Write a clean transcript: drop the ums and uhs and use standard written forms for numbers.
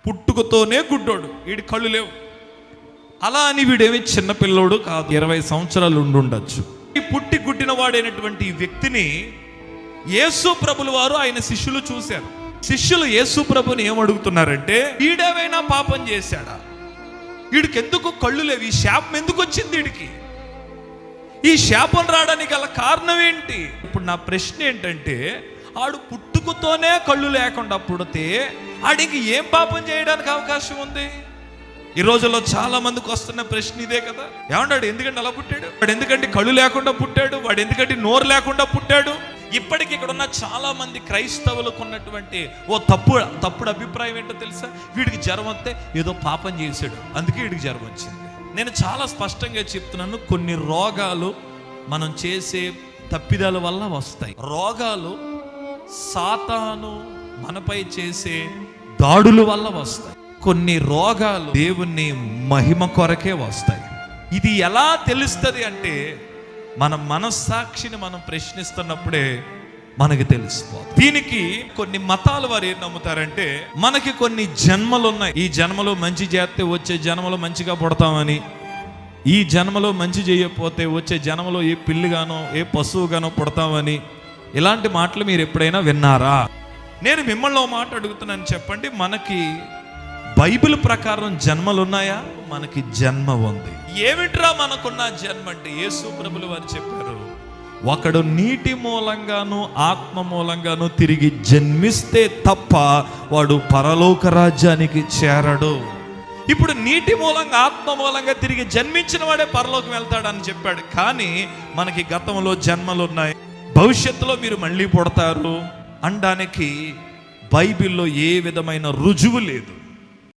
పుట్టుకతోనే గుడ్డోడు, వీడి కళ్ళు లేవు. అలా అని వీడేమి చిన్నపిల్లోడు కాదు, 20 సంవత్సరాలు ఉండుండొచ్చు. ఈ పుట్టి గుడ్డిన వాడైనటువంటి ఈ వ్యక్తిని యేసు ప్రభుల వారు ఆయన శిష్యులు చూశారు. శిష్యులు యేసు ప్రభుని ఏమడుగుతున్నారంటే, వీడేమైనా పాపం చేశాడా? వీడికి ఎందుకు కళ్ళు లేవు? ఈ శాపం ఎందుకు వచ్చింది వీడికి? ఈ శాపం రావడానికి గల కారణం ఏంటి? ఇప్పుడు నా ప్రశ్న ఏంటంటే, ఆడు పుట్టుకతోనే కళ్ళు లేకుండా పుడితే ఆడికి ఏం పాపం చేయడానికి అవకాశం ఉంది? ఈ రోజుల్లో చాలా మందికి వస్తున్న ప్రశ్న ఇదే కదా. ఏమన్నాడు, ఎందుకంటే అలా పుట్టాడు? వాడు ఎందుకంటే కళ్ళు లేకుండా పుట్టాడు? వాడు ఎందుకంటే నోరు లేకుండా పుట్టాడు? ఇప్పటికి ఇక్కడ ఉన్న చాలా మంది క్రైస్తవులకు ఉన్నటువంటి తప్పుడు అభిప్రాయం ఏంటో తెలుసా? వీడికి జ్వరం వస్తే ఏదో పాపం చేశాడు, అందుకే వీడికి జ్వరం వచ్చింది. నేను చాలా స్పష్టంగా చెప్తున్నాను, కొన్ని రోగాలు మనం చేసే తప్పిదాల వల్ల వస్తాయి. రోగాలు సాతాను మనపై చేసే దాడుల వల్ల వస్తాయి. కొన్ని రోగాలు దేవుని మహిమ కొరకే వస్తాయి. ఇది ఎలా తెలుస్తుంది అంటే, మన మనస్సాక్షిని మనం ప్రశ్నిస్తున్నప్పుడే మనకి తెలిసిపోతుంది. దీనికి కొన్ని మతాల వారు ఏం నమ్ముతారంటే, మనకి కొన్ని జన్మలు ఉన్నాయి, ఈ జన్మలో మంచి చేస్తే వచ్చే జన్మలో మంచిగా పుడతామని, ఈ జన్మలో మంచి చేయకపోతే వచ్చే జన్మలో ఏ పిల్లిగానో ఏ పశువుగానో పుడతామని. ఇలాంటి మాటలు మీరు ఎప్పుడైనా విన్నారా? నేను మిమ్మల్ని ఒక మాట అడుగుతున్నాను, చెప్పండి, మనకి బైబిల్ ప్రకారం జన్మలు ఉన్నాయా? మనకి జన్మ ఉంది. ఏమిట్రా మనకున్న జన్మ అంటే, యేసు ప్రభులు వారు చెప్పారు, ఒకడు నీటి మూలంగాను ఆత్మ మూలంగాను తిరిగి జన్మిస్తే తప్ప వాడు పరలోక రాజ్యానికి చేరడు. ఇప్పుడు నీటి మూలంగా ఆత్మ మూలంగా తిరిగి జన్మించిన వాడే పరలోకం వెళ్తాడని చెప్పాడు. కానీ మనకి గతంలో జన్మలు ఉన్నాయి, భవిష్యత్తులో మీరు మళ్ళీ పుడతారు అనడానికి బైబిల్లో ఏ విధమైన రుజువు లేదు.